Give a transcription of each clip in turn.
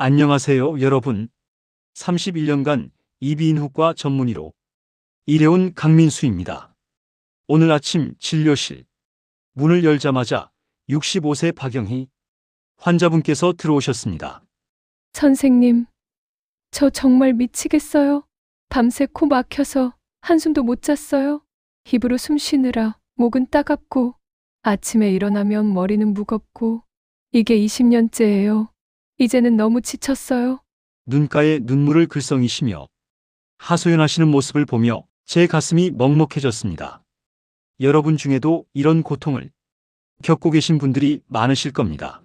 안녕하세요, 여러분. 31년간 이비인후과 전문의로 일해온 강민수입니다. 오늘 아침 진료실 문을 열자마자 65세 박영희 환자분께서 들어오셨습니다. 선생님, 저 정말 미치겠어요. 밤새 코 막혀서 한숨도 못 잤어요. 입으로 숨 쉬느라 목은 따갑고 아침에 일어나면 머리는 무겁고 이게 20년째예요. 이제는 너무 지쳤어요. 눈가에 눈물을 글썽이시며 하소연하시는 모습을 보며 제 가슴이 먹먹해졌습니다. 여러분 중에도 이런 고통을 겪고 계신 분들이 많으실 겁니다.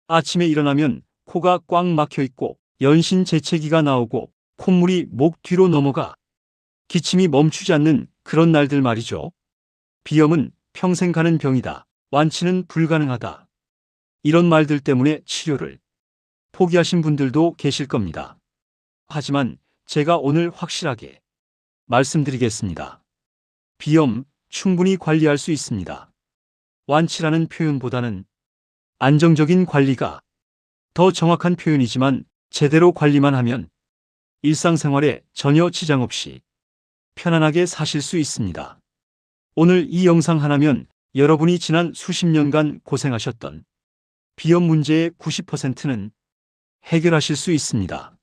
아침에 일어나면 코가 꽉 막혀 있고 연신 재채기가 나오고 콧물이 목 뒤로 넘어가 기침이 멈추지 않는 그런 날들 말이죠. 비염은 평생 가는 병이다. 완치는 불가능하다. 이런 말들 때문에 치료를 포기하신 분들도 계실 겁니다. 하지만 제가 오늘 확실하게 말씀드리겠습니다. 비염 충분히 관리할 수 있습니다. 완치라는 표현보다는 안정적인 관리가 더 정확한 표현이지만 제대로 관리만 하면 일상생활에 전혀 지장 없이 편안하게 사실 수 있습니다. 오늘 이 영상 하나면 여러분이 지난 수십 년간 고생하셨던 비염 문제의 90%는 해결하실 수 있습니다.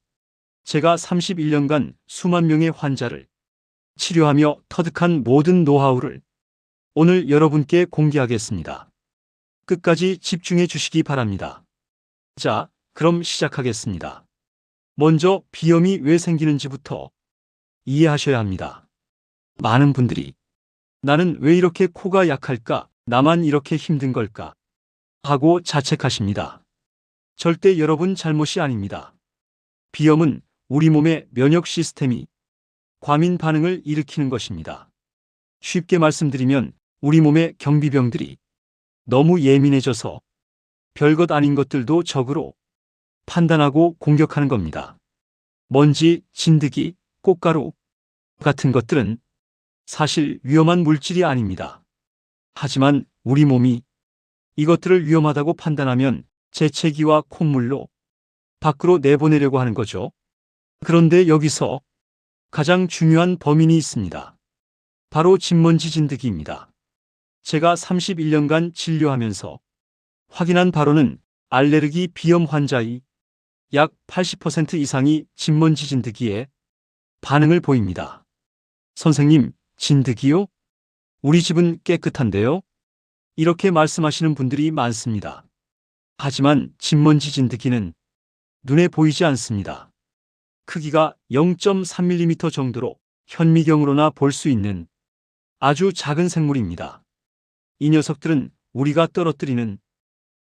제가 31년간 수만 명의 환자를 치료하며 터득한 모든 노하우를 오늘 여러분께 공개하겠습니다. 끝까지 집중해 주시기 바랍니다. 자, 그럼 시작하겠습니다. 먼저 비염이 왜 생기는지부터 이해하셔야 합니다. 많은 분들이 나는 왜 이렇게 코가 약할까? 나만 이렇게 힘든 걸까? 하고 자책하십니다. 절대 여러분 잘못이 아닙니다. 비염은 우리 몸의 면역 시스템이 과민 반응을 일으키는 것입니다. 쉽게 말씀드리면 우리 몸의 경비병들이 너무 예민해져서 별것 아닌 것들도 적으로 판단하고 공격하는 겁니다. 먼지, 진드기, 꽃가루 같은 것들은 사실 위험한 물질이 아닙니다. 하지만 우리 몸이 이것들을 위험하다고 판단하면 재채기와 콧물로 밖으로 내보내려고 하는 거죠. 그런데 여기서 가장 중요한 범인이 있습니다. 바로 진먼지 진드기입니다. 제가 31년간 진료하면서 확인한 바로는 알레르기 비염 환자의 약 80% 이상이 진먼지 진드기에 반응을 보입니다. 선생님, 진드기요? 우리 집은 깨끗한데요? 이렇게 말씀하시는 분들이 많습니다. 하지만 진먼지 진드기는 눈에 보이지 않습니다. 크기가 0.3mm 정도로 현미경으로나 볼 수 있는 아주 작은 생물입니다. 이 녀석들은 우리가 떨어뜨리는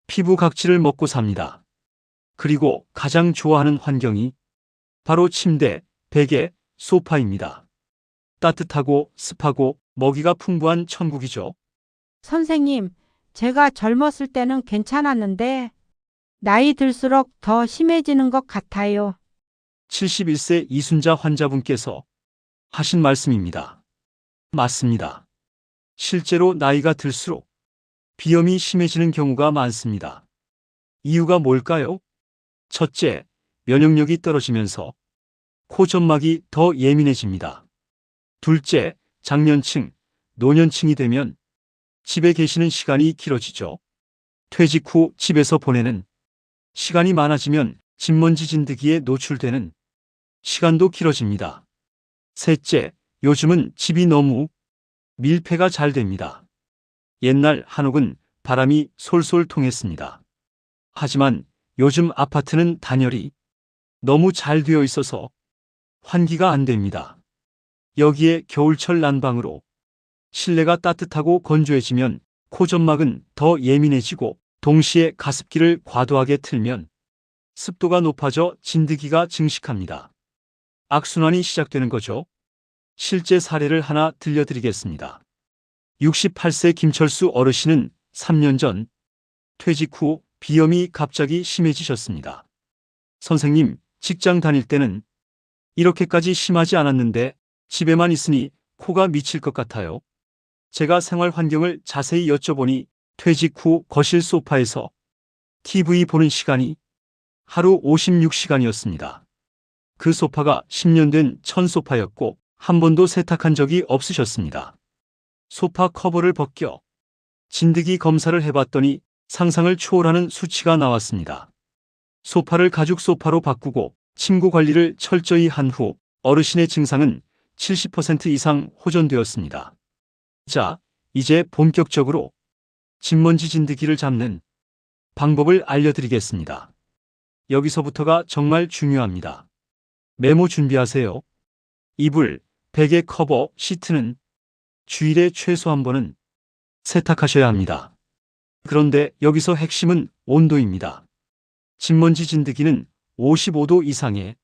피부 각질을 먹고 삽니다. 그리고 가장 좋아하는 환경이 바로 침대, 베개, 소파입니다. 따뜻하고 습하고 먹이가 풍부한 천국이죠. 선생님, 제가 젊었을 때는 괜찮았는데 나이 들수록 더 심해지는 것 같아요. 71세 이순자 환자분께서 하신 말씀입니다. 맞습니다. 실제로 나이가 들수록 비염이 심해지는 경우가 많습니다. 이유가 뭘까요? 첫째, 면역력이 떨어지면서 코 점막이 더 예민해집니다. 둘째, 장년층, 노년층이 되면 집에 계시는 시간이 길어지죠. 퇴직 후 집에서 보내는 시간이 많아지면 진먼지 진드기에 노출되는 시간도 길어집니다. 셋째, 요즘은 집이 너무 밀폐가 잘 됩니다. 옛날 한옥은 바람이 솔솔 통했습니다. 하지만 요즘 아파트는 단열이 너무 잘 되어 있어서 환기가 안 됩니다. 여기에 겨울철 난방으로 실내가 따뜻하고 건조해지면 코점막은 더 예민해지고 동시에 가습기를 과도하게 틀면 습도가 높아져 진드기가 증식합니다. 악순환이 시작되는 거죠. 실제 사례를 하나 들려드리겠습니다. 68세 김철수 어르신은 3년 전 퇴직 후 비염이 갑자기 심해지셨습니다. 선생님, 직장 다닐 때는 이렇게까지 심하지 않았는데 집에만 있으니 코가 미칠 것 같아요. 제가 생활 환경을 자세히 여쭤보니 퇴직 후 거실 소파에서 TV 보는 시간이 하루 56시간이었습니다. 그 소파가 10년 된 천소파였고 한 번도 세탁한 적이 없으셨습니다. 소파 커버를 벗겨 진드기 검사를 해봤더니 상상을 초월하는 수치가 나왔습니다. 소파를 가죽 소파로 바꾸고 침구 관리를 철저히 한 후 어르신의 증상은 70% 이상 호전되었습니다. 자, 이제 본격적으로 진먼지 진드기를 잡는 방법을 알려드리겠습니다. 여기서부터가 정말 중요합니다. 메모 준비하세요. 이불, 베개 커버, 시트는 주일에 최소 한 번은 세탁하셔야 합니다. 그런데 여기서 핵심은 온도입니다. 진먼지 진드기는 55도 이상의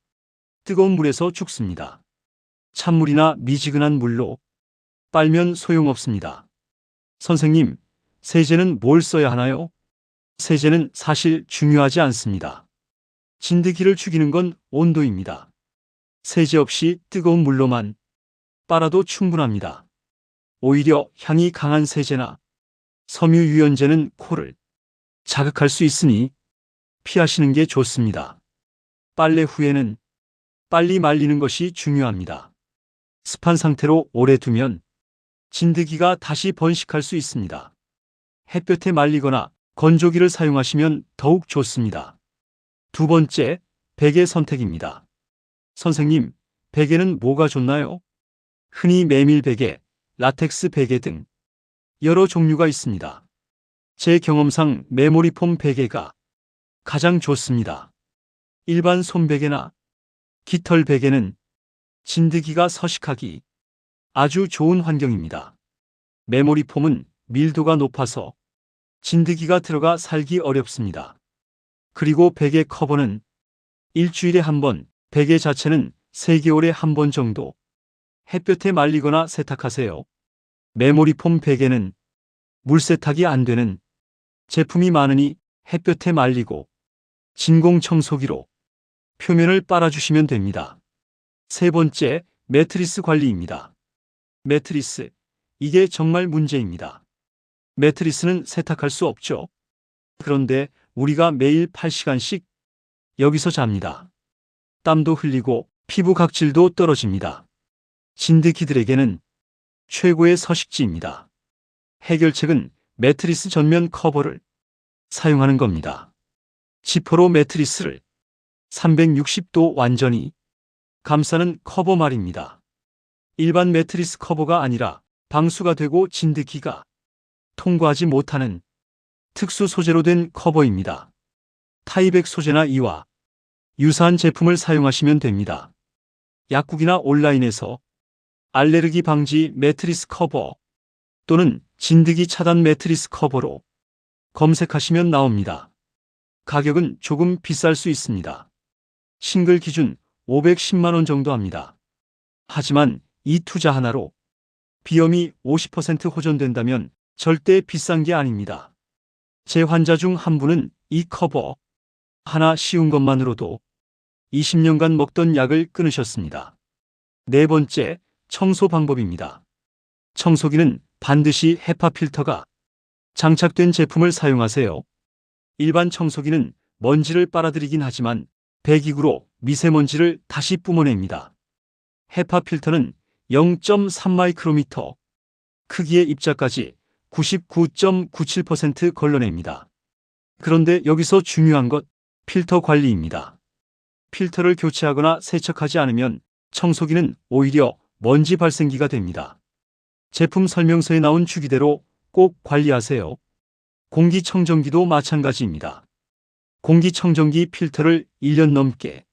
뜨거운 물에서 죽습니다. 찬물이나 미지근한 물로 빨면 소용없습니다. 선생님, 세제는 뭘 써야 하나요? 세제는 사실 중요하지 않습니다. 진드기를 죽이는 건 온도입니다. 세제 없이 뜨거운 물로만 빨아도 충분합니다. 오히려 향이 강한 세제나 섬유 유연제는 코를 자극할 수 있으니 피하시는 게 좋습니다. 빨래 후에는 빨리 말리는 것이 중요합니다. 습한 상태로 오래 두면 진드기가 다시 번식할 수 있습니다. 햇볕에 말리거나 건조기를 사용하시면 더욱 좋습니다. 두 번째, 베개 선택입니다. 선생님, 베개는 뭐가 좋나요? 흔히 메밀 베개, 라텍스 베개 등 여러 종류가 있습니다. 제 경험상 메모리폼 베개가 가장 좋습니다. 일반 솜베개나 깃털 베개는 진드기가 서식하기 아주 좋은 환경입니다. 메모리폼은 밀도가 높아서 진드기가 들어가 살기 어렵습니다. 그리고 베개 커버는 일주일에 한 번, 베개 자체는 3개월에 한 번 정도 햇볕에 말리거나 세탁하세요. 메모리폼 베개는 물세탁이 안 되는 제품이 많으니 햇볕에 말리고 진공 청소기로 표면을 빨아주시면 됩니다. 세 번째, 매트리스 관리입니다. 매트리스, 이게 정말 문제입니다. 매트리스는 세탁할 수 없죠. 그런데 우리가 매일 8시간씩 여기서 잡니다. 땀도 흘리고 피부 각질도 떨어집니다. 진드기들에게는 최고의 서식지입니다. 해결책은 매트리스 전면 커버를 사용하는 겁니다. 지퍼로 매트리스를 360도 완전히 감싸는 커버 말입니다. 일반 매트리스 커버가 아니라 방수가 되고 진드기가 통과하지 못하는 특수 소재로 된 커버입니다. 타이백 소재나 이와 유사한 제품을 사용하시면 됩니다. 약국이나 온라인에서 알레르기 방지 매트리스 커버 또는 진드기 차단 매트리스 커버로 검색하시면 나옵니다. 가격은 조금 비쌀 수 있습니다. 싱글 기준 510만 원 정도 합니다. 하지만 이 투자 하나로 비염이 50% 호전된다면 절대 비싼 게 아닙니다. 제 환자 중 한 분은 이 커버 하나 씌운 것만으로도 20년간 먹던 약을 끊으셨습니다. 네 번째, 청소 방법입니다. 청소기는 반드시 헤파 필터가 장착된 제품을 사용하세요. 일반 청소기는 먼지를 빨아들이긴 하지만 배기구로 미세먼지를 다시 뿜어냅니다. 헤파 필터는 0.3 마이크로미터 크기의 입자까지 99.97% 걸러냅니다. 그런데 여기서 중요한 것, 필터 관리입니다. 필터를 교체하거나 세척하지 않으면 청소기는 오히려 먼지 발생기가 됩니다. 제품 설명서에 나온 주기대로 꼭 관리하세요. 공기청정기도 마찬가지입니다. 공기청정기 필터를 1년 넘게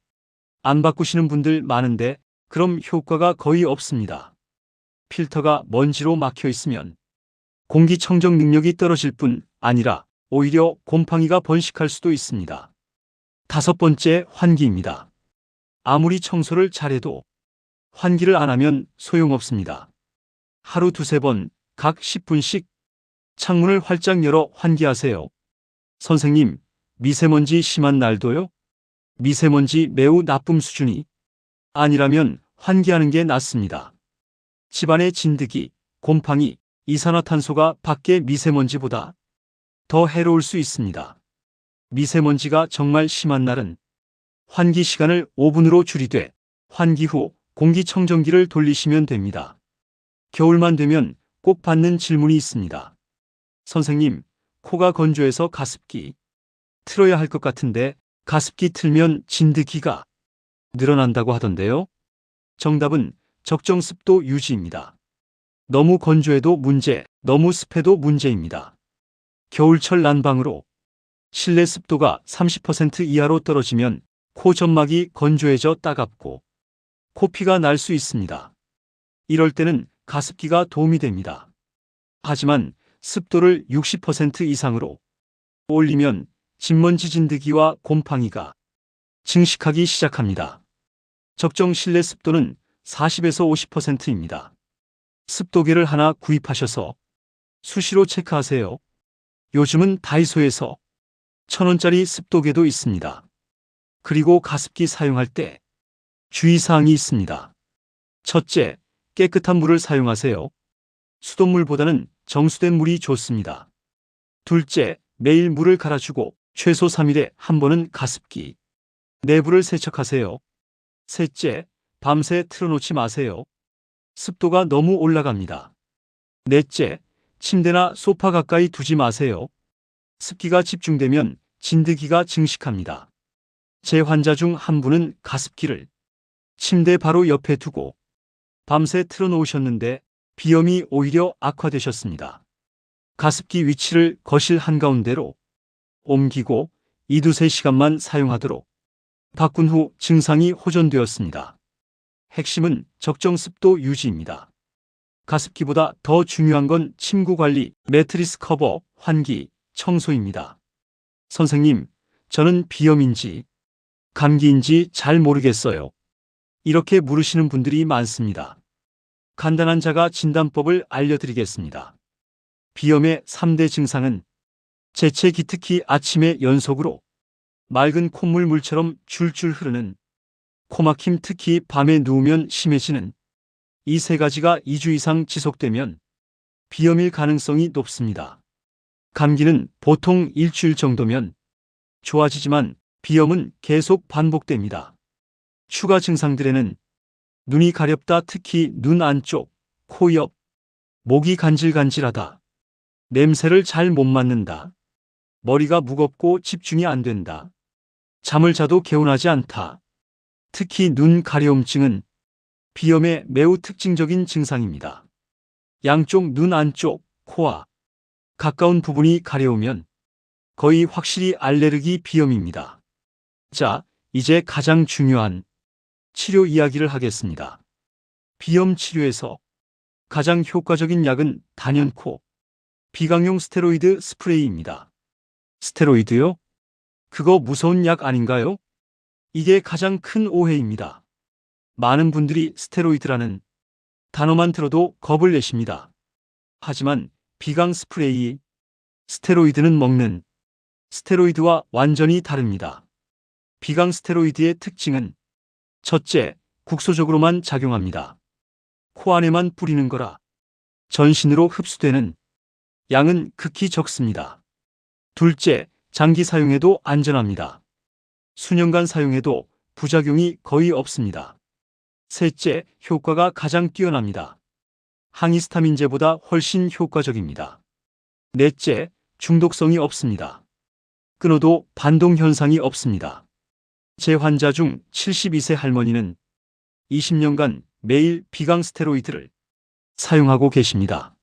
안 바꾸시는 분들 많은데 그럼 효과가 거의 없습니다. 필터가 먼지로 막혀 있으면 공기청정 능력이 떨어질 뿐 아니라 오히려 곰팡이가 번식할 수도 있습니다. 다섯 번째, 환기입니다. 아무리 청소를 잘해도 환기를 안 하면 소용없습니다. 하루 두세 번, 각 10분씩 창문을 활짝 열어 환기하세요. 선생님, 미세먼지 심한 날도요? 미세먼지 매우 나쁨 수준이 아니라면 환기하는 게 낫습니다. 집안의 진드기, 곰팡이, 이산화탄소가 밖의 미세먼지보다 더 해로울 수 있습니다. 미세먼지가 정말 심한 날은 환기 시간을 5분으로 줄이되 환기 후 공기청정기를 돌리시면 됩니다. 겨울만 되면 꼭 받는 질문이 있습니다. 선생님, 코가 건조해서 가습기 틀어야 할 것 같은데 가습기 틀면 진드기가 늘어난다고 하던데요. 정답은 적정 습도 유지입니다. 너무 건조해도 문제, 너무 습해도 문제입니다. 겨울철 난방으로 실내 습도가 30% 이하로 떨어지면 코 점막이 건조해져 따갑고 코피가 날 수 있습니다. 이럴 때는 가습기가 도움이 됩니다. 하지만 습도를 60% 이상으로 올리면 진먼지 진드기와 곰팡이가 증식하기 시작합니다. 적정 실내 습도는 40에서 50%입니다. 습도계를 하나 구입하셔서 수시로 체크하세요. 요즘은 다이소에서 1,000원짜리 습도계도 있습니다. 그리고 가습기 사용할 때 주의사항이 있습니다. 첫째, 깨끗한 물을 사용하세요. 수돗물보다는 정수된 물이 좋습니다. 둘째, 매일 물을 갈아주고 최소 3일에 한 번은 가습기 내부를 세척하세요. 셋째, 밤새 틀어놓지 마세요. 습도가 너무 올라갑니다. 넷째, 침대나 소파 가까이 두지 마세요. 습기가 집중되면 진드기가 증식합니다. 제 환자 중 한 분은 가습기를 침대 바로 옆에 두고 밤새 틀어놓으셨는데 비염이 오히려 악화되셨습니다. 가습기 위치를 거실 한가운데로 옮기고 2~3시간만 사용하도록 바꾼 후 증상이 호전되었습니다. 핵심은 적정 습도 유지입니다. 가습기보다 더 중요한 건 침구 관리, 매트리스 커버, 환기, 청소입니다. 선생님, 저는 비염인지 감기인지 잘 모르겠어요. 이렇게 물으시는 분들이 많습니다. 간단한 자가 진단법을 알려드리겠습니다. 비염의 3대 증상은 재채기, 특히 아침에 연속으로 맑은 콧물 물처럼 줄줄 흐르는 코막힘, 특히 밤에 누우면 심해지는 이 세 가지가 2주 이상 지속되면 비염일 가능성이 높습니다. 감기는 보통 일주일 정도면 좋아지지만 비염은 계속 반복됩니다. 추가 증상들에는 눈이 가렵다, 특히 눈 안쪽, 코 옆, 목이 간질간질하다, 냄새를 잘 못 맡는다, 머리가 무겁고 집중이 안 된다, 잠을 자도 개운하지 않다. 특히 눈 가려움증은 비염의 매우 특징적인 증상입니다. 양쪽 눈 안쪽, 코와 가까운 부분이 가려우면 거의 확실히 알레르기 비염입니다. 자, 이제 가장 중요한 치료 이야기를 하겠습니다. 비염 치료에서 가장 효과적인 약은 단연코 비강용 스테로이드 스프레이입니다. 스테로이드요? 그거 무서운 약 아닌가요? 이게 가장 큰 오해입니다. 많은 분들이 스테로이드라는 단어만 들어도 겁을 내십니다. 하지만 비강 스프레이, 스테로이드는 먹는 스테로이드와 완전히 다릅니다. 비강 스테로이드의 특징은 첫째, 국소적으로만 작용합니다. 코 안에만 뿌리는 거라 전신으로 흡수되는 양은 극히 적습니다. 둘째, 장기 사용해도 안전합니다. 수년간 사용해도 부작용이 거의 없습니다. 셋째, 효과가 가장 뛰어납니다. 항히스타민제보다 훨씬 효과적입니다. 넷째, 중독성이 없습니다. 끊어도 반동 현상이 없습니다. 제 환자 중 72세 할머니는 20년간 매일 비강 스테로이드를 사용하고 계십니다.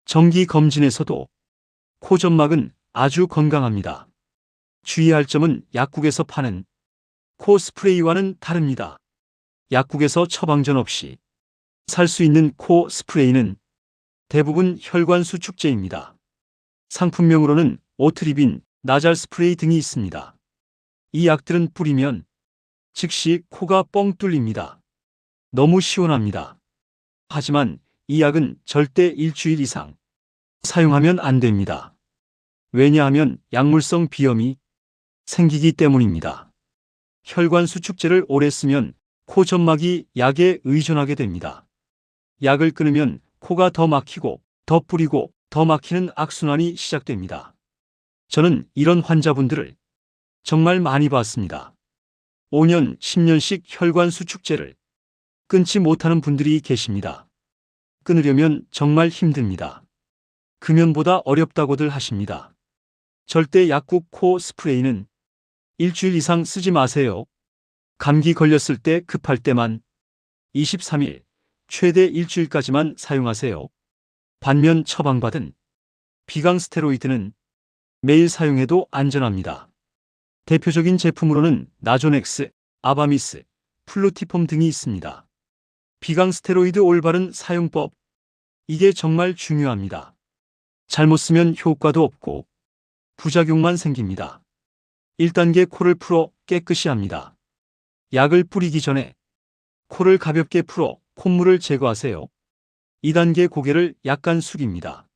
정기 검진에서도 코 점막은 아주 건강합니다. 주의할 점은 약국에서 파는 코 스프레이와는 다릅니다. 약국에서 처방전 없이 살 수 있는 코 스프레이는 대부분 혈관 수축제입니다. 상품명으로는 오트리빈, 나잘 스프레이 등이 있습니다. 이 약들은 뿌리면 즉시 코가 뻥 뚫립니다. 너무 시원합니다. 하지만 이 약은 절대 일주일 이상 사용하면 안 됩니다. 왜냐하면 약물성 비염이 생기기 때문입니다. 혈관 수축제를 오래 쓰면 코 점막이 약에 의존하게 됩니다. 약을 끊으면 코가 더 막히고 더 뿌리고 더 막히는 악순환이 시작됩니다. 저는 이런 환자분들을 정말 많이 봤습니다. 5년, 10년씩 혈관 수축제를 끊지 못하는 분들이 계십니다. 끊으려면 정말 힘듭니다. 금연보다 어렵다고들 하십니다. 절대 약국 코 스프레이는 일주일 이상 쓰지 마세요. 감기 걸렸을 때 급할 때만 23일, 최대 일주일까지만 사용하세요. 반면 처방받은 비강 스테로이드는 매일 사용해도 안전합니다. 대표적인 제품으로는 나조넥스, 아바미스, 플루티폼 등이 있습니다. 비강 스테로이드 올바른 사용법. 이게 정말 중요합니다. 잘못 쓰면 효과도 없고 부작용만 생깁니다. 1단계 코를 풀어 깨끗이 합니다. 약을 뿌리기 전에 코를 가볍게 풀어 콧물을 제거하세요. 2단계 고개를 약간 숙입니다.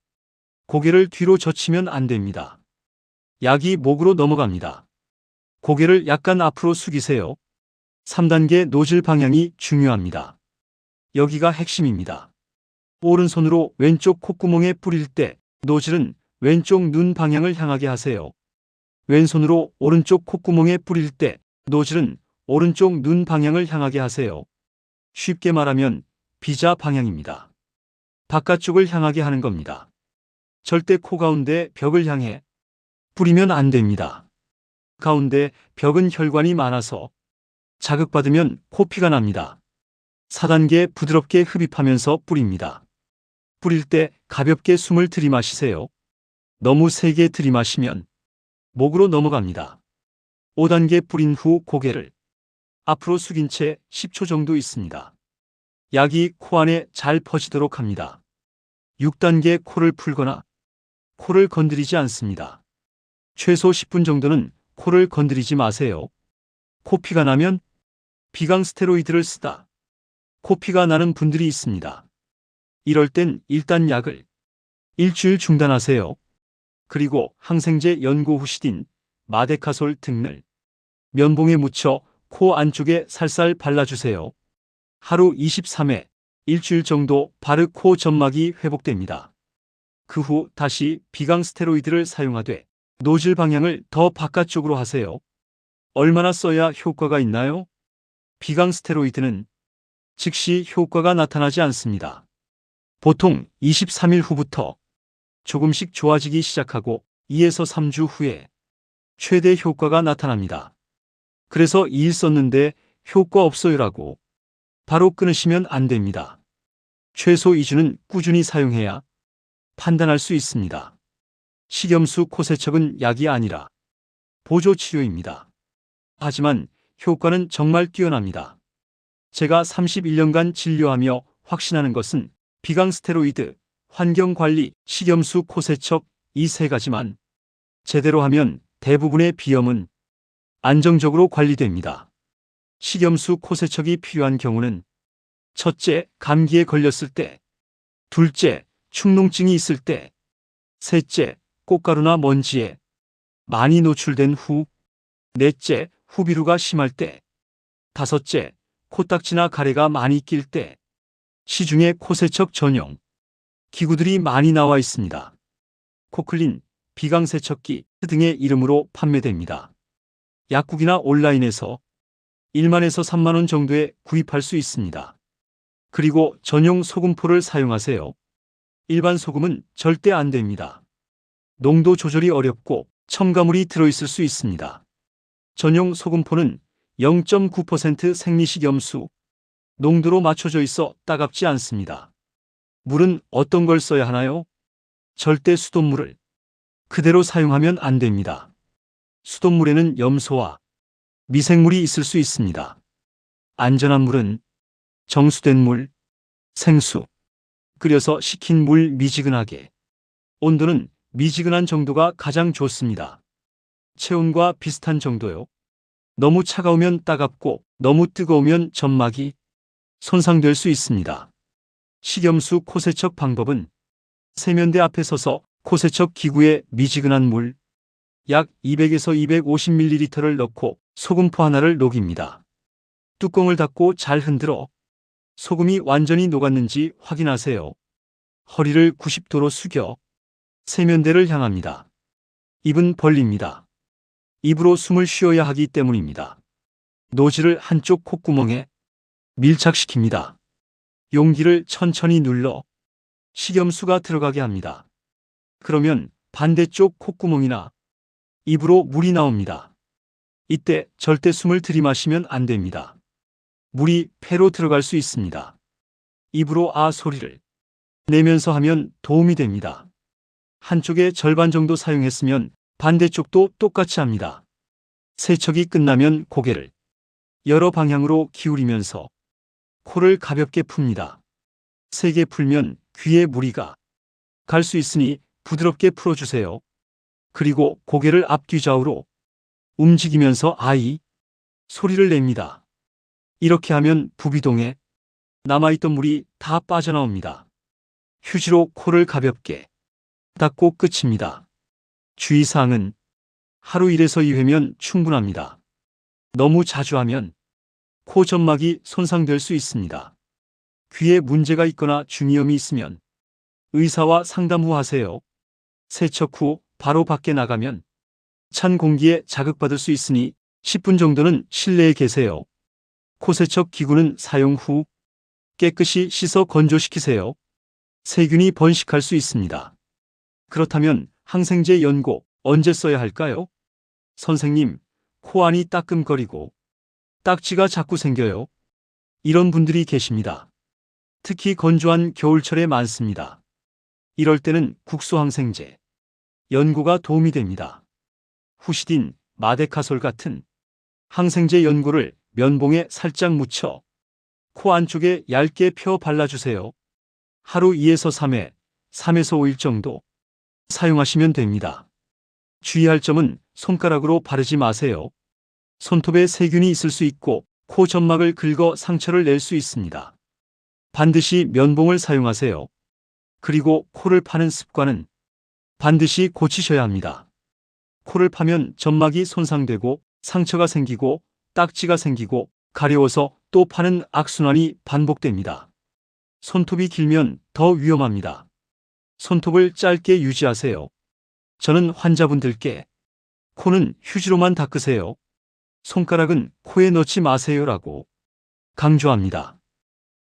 고개를 뒤로 젖히면 안 됩니다. 약이 목으로 넘어갑니다. 고개를 약간 앞으로 숙이세요. 3단계 노즐 방향이 중요합니다. 여기가 핵심입니다. 오른손으로 왼쪽 콧구멍에 뿌릴 때 노즐은 왼쪽 눈 방향을 향하게 하세요. 왼손으로 오른쪽 콧구멍에 뿌릴 때 노즐은 오른쪽 눈 방향을 향하게 하세요. 쉽게 말하면 비자 방향입니다. 바깥쪽을 향하게 하는 겁니다. 절대 코 가운데 벽을 향해 뿌리면 안 됩니다. 가운데 벽은 혈관이 많아서 자극받으면 코피가 납니다. 4단계 부드럽게 흡입하면서 뿌립니다. 뿌릴 때 가볍게 숨을 들이마시세요. 너무 세게 들이마시면 목으로 넘어갑니다. 5단계 뿌린 후 고개를 앞으로 숙인 채 10초 정도 있습니다. 약이 코 안에 잘 퍼지도록 합니다. 6단계 코를 풀거나 코를 건드리지 않습니다. 최소 10분 정도는 코를 건드리지 마세요. 코피가 나면 비강 스테로이드를 쓰다 코피가 나는 분들이 있습니다. 이럴 땐 일단 약을 일주일 중단하세요. 그리고 항생제 연고후시딘, 마데카솔 등을 면봉에 묻혀 코 안쪽에 살살 발라주세요. 하루 23회, 일주일 정도 바르 코 점막이 회복됩니다. 그 후 다시 비강 스테로이드를 사용하되 노즐 방향을 더 바깥쪽으로 하세요. 얼마나 써야 효과가 있나요? 비강 스테로이드는 즉시 효과가 나타나지 않습니다. 보통 23일 후부터 조금씩 좋아지기 시작하고 2에서 3주 후에 최대 효과가 나타납니다. 그래서 2일 썼는데 효과 없어요라고 바로 끊으시면 안 됩니다. 최소 2주는 꾸준히 사용해야 판단할 수 있습니다. 식염수 코세척은 약이 아니라 보조치료입니다. 하지만 효과는 정말 뛰어납니다. 제가 31년간 진료하며 확신하는 것은 비강 스테로이드, 환경관리, 식염수 코세척 이 세 가지만 제대로 하면 대부분의 비염은 안정적으로 관리됩니다. 식염수 코세척이 필요한 경우는 첫째, 감기에 걸렸을 때, 둘째, 축농증이 있을 때, 셋째, 꽃가루나 먼지에 많이 노출된 후, 넷째, 후비루가 심할 때, 다섯째, 코딱지나 가래가 많이 낄 때, 시중에 코세척 전용 기구들이 많이 나와 있습니다. 코클린, 비강세척기 등의 이름으로 판매됩니다. 약국이나 온라인에서 1만에서 3만 원 정도에 구입할 수 있습니다. 그리고 전용 소금포를 사용하세요. 일반 소금은 절대 안 됩니다. 농도 조절이 어렵고 첨가물이 들어있을 수 있습니다. 전용 소금포는 0.9% 생리식 염수 농도로 맞춰져 있어 따갑지 않습니다. 물은 어떤 걸 써야 하나요? 절대 수돗물을 그대로 사용하면 안 됩니다. 수돗물에는 염소와 미생물이 있을 수 있습니다. 안전한 물은 정수된 물, 생수, 끓여서 식힌 물 미지근하게. 온도는 미지근한 정도가 가장 좋습니다. 체온과 비슷한 정도요. 너무 차가우면 따갑고 너무 뜨거우면 점막이 손상될 수 있습니다. 식염수 코세척 방법은 세면대 앞에 서서 코세척 기구에 미지근한 물 약 200에서 250ml를 넣고 소금포 하나를 녹입니다. 뚜껑을 닫고 잘 흔들어 소금이 완전히 녹았는지 확인하세요. 허리를 90도로 숙여 세면대를 향합니다. 입은 벌립니다. 입으로 숨을 쉬어야 하기 때문입니다. 노즐을 한쪽 콧구멍에 밀착시킵니다. 용기를 천천히 눌러 식염수가 들어가게 합니다. 그러면 반대쪽 콧구멍이나 입으로 물이 나옵니다. 이때 절대 숨을 들이마시면 안 됩니다. 물이 폐로 들어갈 수 있습니다. 입으로 아 소리를 내면서 하면 도움이 됩니다. 한쪽에 절반 정도 사용했으면 반대쪽도 똑같이 합니다. 세척이 끝나면 고개를 여러 방향으로 기울이면서 코를 가볍게 풉니다. 세게 풀면 귀에 무리가 갈 수 있으니 부드럽게 풀어주세요. 그리고 고개를 앞뒤좌우로 움직이면서 아이 소리를 냅니다. 이렇게 하면 부비동에 남아있던 물이 다 빠져나옵니다. 휴지로 코를 가볍게 닦고 끝입니다. 주의사항은 하루 1에서 2회면 충분합니다. 너무 자주 하면 코 점막이 손상될 수 있습니다. 귀에 문제가 있거나 중이염이 있으면 의사와 상담 후 하세요. 세척 후 바로 밖에 나가면 찬 공기에 자극받을 수 있으니 10분 정도는 실내에 계세요. 코세척 기구는 사용 후 깨끗이 씻어 건조시키세요. 세균이 번식할 수 있습니다. 그렇다면 항생제 연고 언제 써야 할까요? 선생님, 코 안이 따끔거리고 딱지가 자꾸 생겨요. 이런 분들이 계십니다. 특히 건조한 겨울철에 많습니다. 이럴 때는 국소항생제 연고가 도움이 됩니다. 후시딘, 마데카솔 같은 항생제 연고를 면봉에 살짝 묻혀 코 안쪽에 얇게 펴 발라주세요. 하루 2에서 3회, 3에서 5일 정도 사용하시면 됩니다. 주의할 점은 손가락으로 바르지 마세요. 손톱에 세균이 있을 수 있고 코 점막을 긁어 상처를 낼 수 있습니다. 반드시 면봉을 사용하세요. 그리고 코를 파는 습관은 반드시 고치셔야 합니다. 코를 파면 점막이 손상되고 상처가 생기고 딱지가 생기고 가려워서 또 파는 악순환이 반복됩니다. 손톱이 길면 더 위험합니다. 손톱을 짧게 유지하세요. 저는 환자분들께 코는 휴지로만 닦으세요. 손가락은 코에 넣지 마세요라고 강조합니다.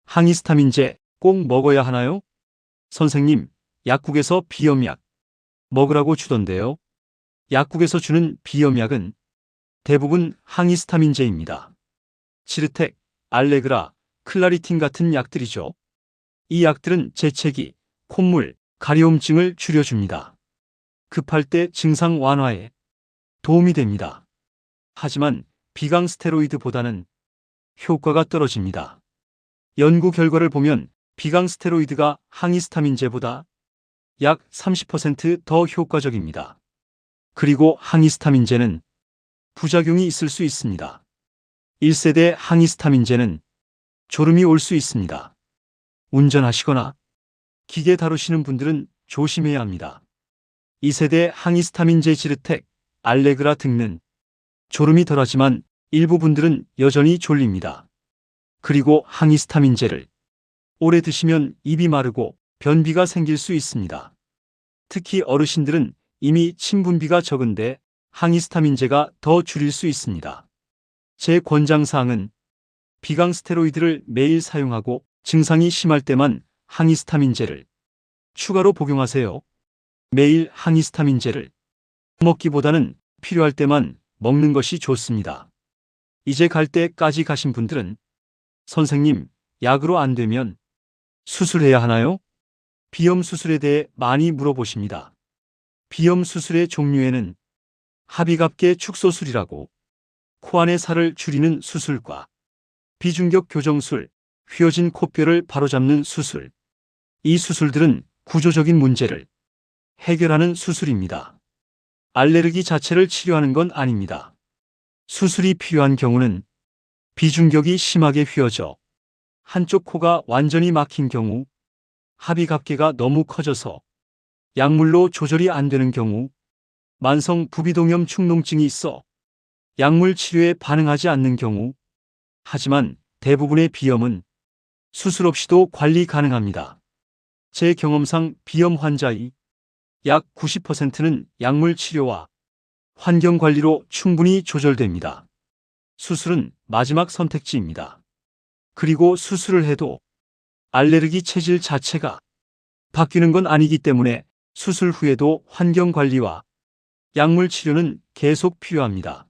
항히스타민제 꼭 먹어야 하나요? 선생님, 약국에서 비염약 먹으라고 주던데요. 약국에서 주는 비염약은 대부분 항히스타민제입니다. 치르텍, 알레그라, 클라리틴 같은 약들이죠. 이 약들은 재채기, 콧물, 가려움증을 줄여줍니다. 급할 때 증상 완화에 도움이 됩니다. 하지만 비강 스테로이드보다는 효과가 떨어집니다. 연구 결과를 보면 비강 스테로이드가 항히스타민제보다 약 30% 더 효과적입니다. 그리고 항히스타민제는 부작용이 있을 수 있습니다. 1세대 항히스타민제는 졸음이 올 수 있습니다. 운전하시거나 기계 다루시는 분들은 조심해야 합니다. 2세대 항히스타민제 지르텍, 알레그라 등은 졸음이 덜하지만 일부 분들은 여전히 졸립니다. 그리고 항히스타민제를 오래 드시면 입이 마르고 변비가 생길 수 있습니다. 특히 어르신들은 이미 침분비가 적은데 항히스타민제가 더 줄일 수 있습니다. 제 권장사항은 비강 스테로이드를 매일 사용하고 증상이 심할 때만 항히스타민제를 추가로 복용하세요. 매일 항히스타민제를 먹기보다는 필요할 때만 먹는 것이 좋습니다. 이제 갈 때까지 가신 분들은 선생님, 약으로 안 되면 수술해야 하나요? 비염 수술에 대해 많이 물어보십니다. 비염 수술의 종류에는 합의갑계 축소술이라고 코 안의 살을 줄이는 수술과 비중격 교정술, 휘어진 콧뼈를 바로잡는 수술. 이 수술들은 구조적인 문제를 해결하는 수술입니다. 알레르기 자체를 치료하는 건 아닙니다. 수술이 필요한 경우는 비중격이 심하게 휘어져 한쪽 코가 완전히 막힌 경우, 합의갑계가 너무 커져서 약물로 조절이 안 되는 경우, 만성 부비동염 축농증이 있어 약물 치료에 반응하지 않는 경우, 하지만 대부분의 비염은 수술 없이도 관리 가능합니다. 제 경험상 비염 환자의 약 90%는 약물 치료와 환경 관리로 충분히 조절됩니다. 수술은 마지막 선택지입니다. 그리고 수술을 해도 알레르기 체질 자체가 바뀌는 건 아니기 때문에 수술 후에도 환경 관리와 약물 치료는 계속 필요합니다.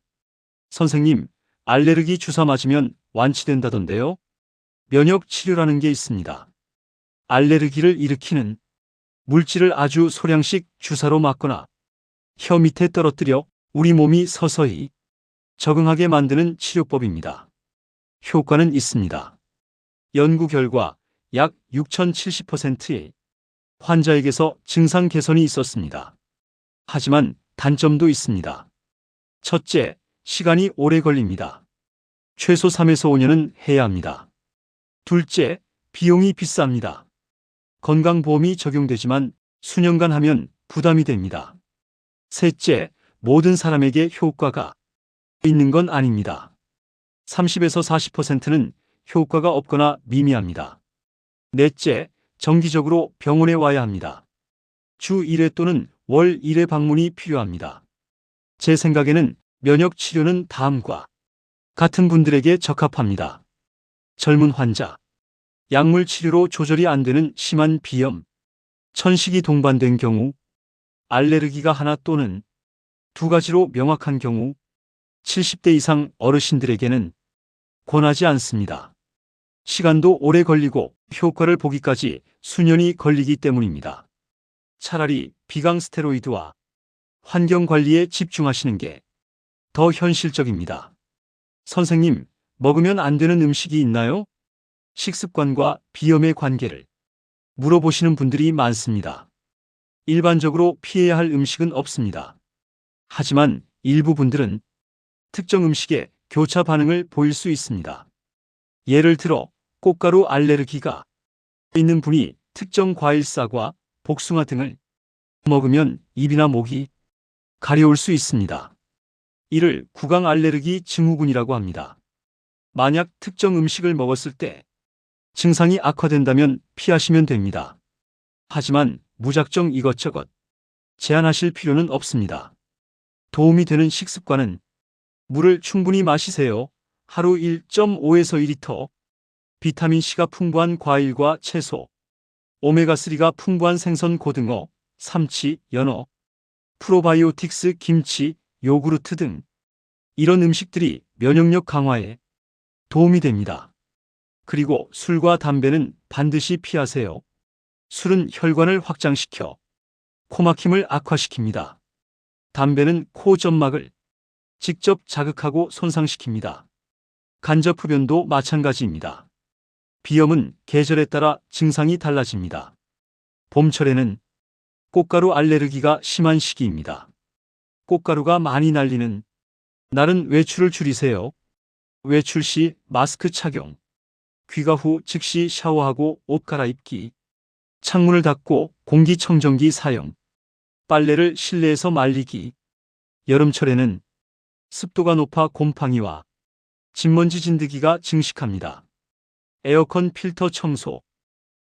선생님, 알레르기 주사 맞으면 완치된다던데요? 면역 치료라는 게 있습니다. 알레르기를 일으키는 물질을 아주 소량씩 주사로 맞거나 혀 밑에 떨어뜨려 우리 몸이 서서히 적응하게 만드는 치료법입니다. 효과는 있습니다. 연구 결과 약 6070%의 환자에게서 증상 개선이 있었습니다. 하지만 단점도 있습니다. 첫째, 시간이 오래 걸립니다. 최소 3에서 5년은 해야 합니다. 둘째, 비용이 비쌉니다. 건강보험이 적용되지만 수년간 하면 부담이 됩니다. 셋째, 모든 사람에게 효과가 있는 건 아닙니다. 30에서 40%는 효과가 없거나 미미합니다. 넷째, 정기적으로 병원에 와야 합니다. 주 1회 또는 월 1회 방문이 필요합니다. 제 생각에는 면역 치료는 다음과 같은 분들에게 적합합니다. 젊은 환자, 약물 치료로 조절이 안 되는 심한 비염, 천식이 동반된 경우, 알레르기가 하나 또는 두 가지로 명확한 경우, 70대 이상 어르신들에게는 권하지 않습니다. 시간도 오래 걸리고 효과를 보기까지 수년이 걸리기 때문입니다. 차라리 비강 스테로이드와 환경 관리에 집중하시는 게 더 현실적입니다. 선생님, 먹으면 안 되는 음식이 있나요? 식습관과 비염의 관계를 물어보시는 분들이 많습니다. 일반적으로 피해야 할 음식은 없습니다. 하지만 일부 분들은 특정 음식에 교차 반응을 보일 수 있습니다. 예를 들어 꽃가루 알레르기가 있는 분이 특정 과일사과, 복숭아 등을 먹으면 입이나 목이 가려울 수 있습니다. 이를 구강 알레르기 증후군이라고 합니다. 만약 특정 음식을 먹었을 때 증상이 악화된다면 피하시면 됩니다. 하지만 무작정 이것저것 제한하실 필요는 없습니다. 도움이 되는 식습관은 물을 충분히 마시세요. 하루 1.5에서 2리터, 비타민C가 풍부한 과일과 채소, 오메가3가 풍부한 생선, 고등어, 삼치, 연어, 프로바이오틱스, 김치, 요구르트 등 이런 음식들이 면역력 강화에 도움이 됩니다. 그리고 술과 담배는 반드시 피하세요. 술은 혈관을 확장시켜 코막힘을 악화시킵니다. 담배는 코 점막을 직접 자극하고 손상시킵니다. 간접 흡연도 마찬가지입니다. 비염은 계절에 따라 증상이 달라집니다. 봄철에는 꽃가루 알레르기가 심한 시기입니다. 꽃가루가 많이 날리는 날은 외출을 줄이세요. 외출 시 마스크 착용, 귀가 후 즉시 샤워하고 옷 갈아입기, 창문을 닫고 공기청정기 사용, 빨래를 실내에서 말리기. 여름철에는 습도가 높아 곰팡이와 진먼지 진드기가 증식합니다. 에어컨 필터 청소,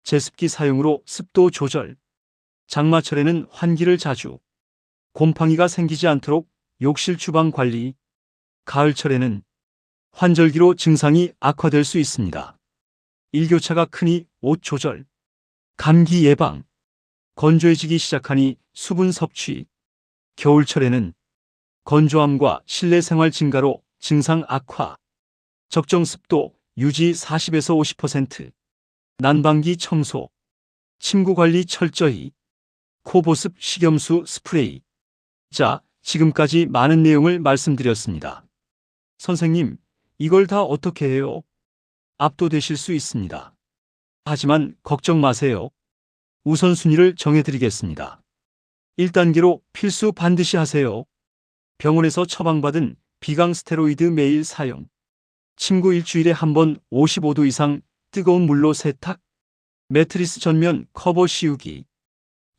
제습기 사용으로 습도 조절. 장마철에는 환기를 자주, 곰팡이가 생기지 않도록 욕실 주방 관리. 가을철에는 환절기로 증상이 악화될 수 있습니다. 일교차가 크니 옷 조절, 감기 예방. 건조해지기 시작하니 수분 섭취. 겨울철에는 건조함과 실내 생활 증가로 증상 악화. 적정 습도 유지 40에서 50%. 난방기 청소. 침구 관리 철저히. 코 보습 식염수 스프레이. 자, 지금까지 많은 내용을 말씀드렸습니다. 선생님, 이걸 다 어떻게 해요? 압도되실 수 있습니다. 하지만 걱정 마세요. 우선순위를 정해드리겠습니다. 1단계로 필수 반드시 하세요. 병원에서 처방받은 비강 스테로이드 매일 사용. 침구 일주일에 한 번 55도 이상 뜨거운 물로 세탁. 매트리스 전면 커버 씌우기.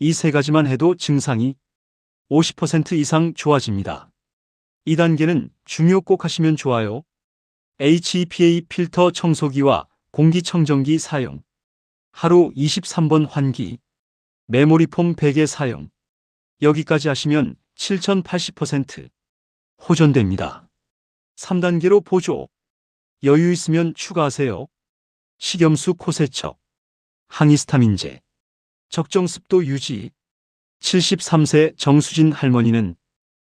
이 세 가지만 해도 증상이 50% 이상 좋아집니다. 2단계는 중요 꼭 하시면 좋아요. HEPA 필터 청소기와 공기청정기 사용. 하루 23번 환기. 메모리폼 베개 사용. 여기까지 하시면 7080% 호전됩니다. 3단계로 보조. 여유 있으면 추가하세요. 식염수 코세척, 항히스타민제, 적정 습도 유지. 73세 정수진 할머니는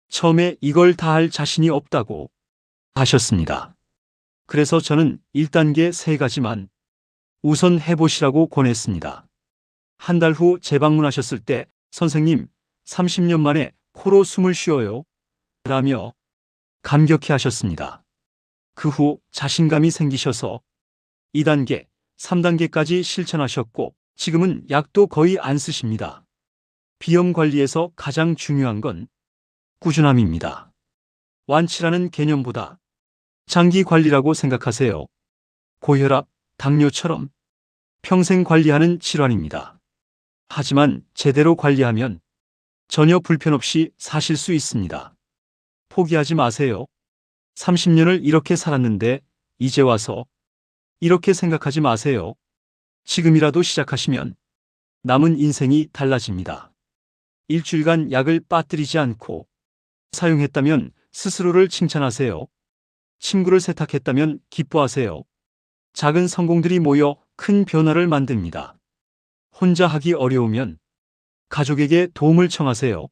처음에 이걸 다 할 자신이 없다고 하셨습니다. 그래서 저는 1단계 3가지만 우선 해보시라고 권했습니다. 한 달 후 재방문하셨을 때 선생님, 30년 만에 코로 숨을 쉬어요. 라며 감격해 하셨습니다. 그 후 자신감이 생기셔서 2단계, 3단계까지 실천하셨고 지금은 약도 거의 안 쓰십니다. 비염 관리에서 가장 중요한 건 꾸준함입니다. 완치라는 개념보다 장기 관리라고 생각하세요. 고혈압, 당뇨처럼 평생 관리하는 질환입니다. 하지만 제대로 관리하면 전혀 불편 없이 사실 수 있습니다. 포기하지 마세요. 30년을 이렇게 살았는데 이제 와서 이렇게 생각하지 마세요. 지금이라도 시작하시면 남은 인생이 달라집니다. 일주일간 약을 빠뜨리지 않고 사용했다면 스스로를 칭찬하세요. 친구를 세탁했다면 기뻐하세요. 작은 성공들이 모여 큰 변화를 만듭니다. 혼자 하기 어려우면 가족에게 도움을 청하세요.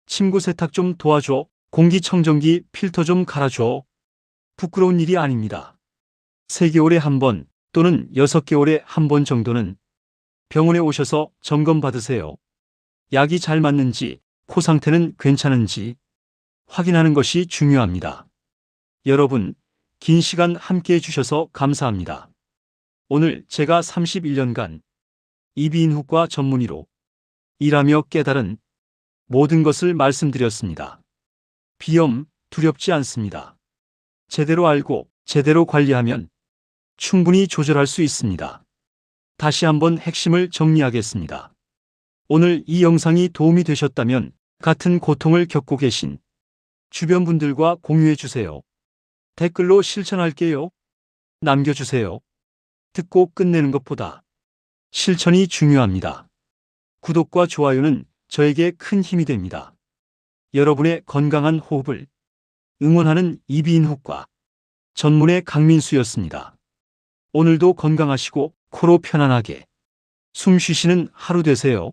침구 세탁 좀 도와줘. 공기청정기 필터 좀 갈아줘. 부끄러운 일이 아닙니다. 3개월에 한 번 또는 6개월에 한 번 정도는 병원에 오셔서 점검 받으세요. 약이 잘 맞는지, 코 상태는 괜찮은지 확인하는 것이 중요합니다. 여러분, 긴 시간 함께 해주셔서 감사합니다. 오늘 제가 31년간 이비인후과 전문의로 일하며 깨달은 모든 것을 말씀드렸습니다. 비염 두렵지 않습니다. 제대로 알고 제대로 관리하면 충분히 조절할 수 있습니다. 다시 한번 핵심을 정리하겠습니다. 오늘 이 영상이 도움이 되셨다면 같은 고통을 겪고 계신 주변 분들과 공유해 주세요. 댓글로 실천할게요. 남겨주세요. 듣고 끝내는 것보다 실천이 중요합니다. 구독과 좋아요는 저에게 큰 힘이 됩니다. 여러분의 건강한 호흡을 응원하는 이비인후과 전문의 강민수였습니다. 오늘도 건강하시고 코로 편안하게 숨 쉬시는 하루 되세요.